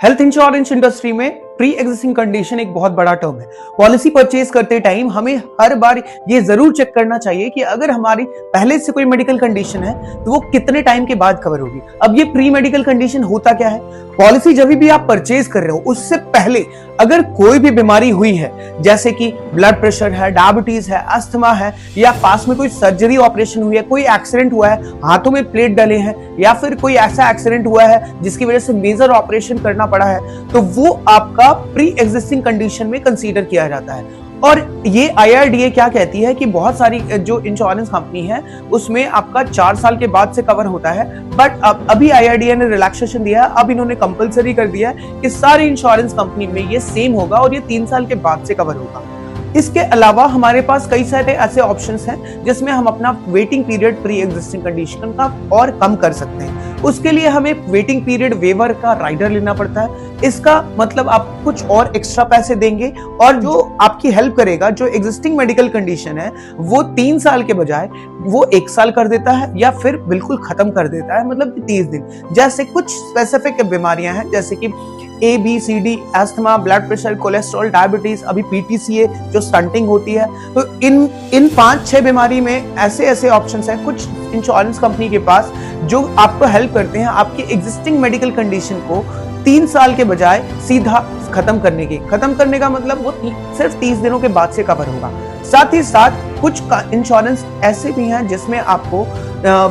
Health insurance industry में pre existing condition एक बहुत बड़ा टर्म है। पॉलिसी परचेज करते टाइम हमें हर बार ये जरूर चेक करना चाहिए कि अगर हमारी पहले से कोई मेडिकल कंडीशन है तो वो कितने टाइम के बाद कवर होगी। अब ये प्री मेडिकल कंडीशन होता क्या है? पॉलिसी जब भी आप परचेज कर रहे हो उससे पहले अगर कोई भी बीमारी हुई है, जैसे कि ब्लड प्रेशर है, डायबिटीज है, अस्थमा है, या पास में कोई सर्जरी ऑपरेशन हुई है, कोई एक्सीडेंट हुआ है, हाथों में प्लेट डले हैं, या फिर कोई ऐसा एक्सीडेंट हुआ है जिसकी वजह से मेजर ऑपरेशन करना पड़ा है, तो वो आपका प्री एग्जिस्टिंग कंडीशन में कंसीडर किया जाता है। और ये IRDA क्या कहती है कि बहुत सारी जो इंश्योरेंस कंपनी है उसमें आपका 4 साल के बाद से कवर होता है, बट अभी IRDA ने रिलैक्सेशन दिया है। अब इन्होंने कंपलसरी कर दिया है कि सारी इंश्योरेंस कंपनी में ये सेम होगा और ये 3 साल के बाद से कवर होगा। इसके अलावा हमारे पास कई सारे ऐसे ऑप्शंस हैं जिसमें हम अपना waiting period pre existing condition का और कम कर सकते हैं। उसके लिए हमें वेटिंग पीरियड वेवर का राइडर लेना पड़ता है। इसका मतलब आप कुछ और एक्स्ट्रा पैसे देंगे और जो आपकी हेल्प करेगा, जो एग्जिस्टिंग मेडिकल कंडीशन है वो 3 साल के बजाय वो 1 साल कर देता है या फिर बिल्कुल खत्म कर देता है, मतलब 30 दिन। जैसे कुछ स्पेसिफिक बीमारियां हैं जैसे कि ABCD, asthma, blood pressure, cholesterol, diabetes, अभी PTCA जो स्टंटिंग होती है, तो इन 5-6 बीमारी में ऐसे ऑप्शंस हैं कुछ इंश्योरेंस कंपनी के पास जो आपको हेल्प करते हैं आपकी एग्जिस्टिंग मेडिकल कंडीशन को 3 साल के बजाय सीधा खत्म करने का मतलब वो सिर्फ 30 दिनों के बाद से कवर होगा। साथ ही साथ कुछ इंश्योरेंस ऐसे भी हैं जिसमें आपको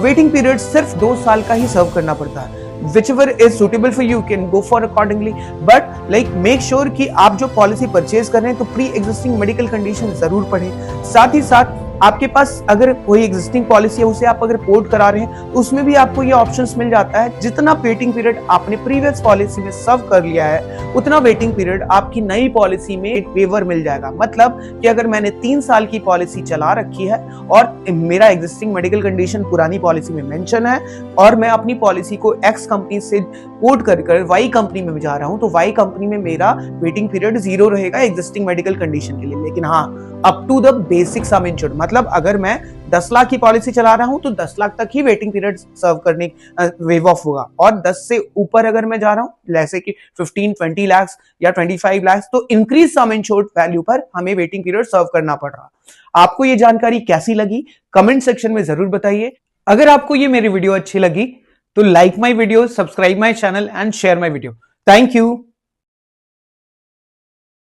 वेटिंग पीरियड सिर्फ 2 साल का ही सर्व करना पड़ता है। Whichever is suitable for you can go for accordingly, but like make sure कि आप जो पॉलिसी परचेज कर रहे हैं तो प्री एग्जिस्टिंग मेडिकल कंडीशन जरूर पढ़ें। साथ ही साथ आपके पास अगर कोई एग्जिस्टिंग पॉलिसी है उसे आप अगर पोर्ट करा रहे हैं तो उसमें भी आपको ये ऑप्शंस मिल जाता है। जितना वेटिंग पीरियड आपने प्रीवियस पॉलिसी में सर्व कर लिया है उतना वेटिंग पीरियड आपकी नई पॉलिसी में एक वेवर मिल जाएगा। मतलब कि अगर मैंने 3 साल की पॉलिसी चला रखी है और मेरा एग्जिस्टिंग मेडिकल कंडीशन पुरानी पॉलिसी में मेंशन है और मैं अपनी पॉलिसी को X कंपनी से पोर्ट कर Y कंपनी में जा रहा हूं, तो Y कंपनी में मेरा वेटिंग पीरियड 0 रहेगा एग्जिस्टिंग मेडिकल कंडीशन के लिए। लेकिन हाँ, up to the basic sum insured, मतलब अगर मैं 10 लाख की पॉलिसी चला रहा हूं तो 10 लाख तक ही वेटिंग पीरियड सर्व करने वेव ऑफ होगा, और 10 से ऊपर अगर मैं जा रहा हूं जैसे कि 15-20 लाख या 25 लाख, तो इंक्रीज सम इंश्योर्ड वैल्यू पर हमें वेटिंग पीरियड सर्व करना पड़ रहा। आपको ये जानकारी कैसी लगी कमेंट सेक्शन में जरूर बताइए। अगर आपको ये मेरी वीडियो अच्छी लगी तो like my video, subscribe my channel and share my video. Thank you.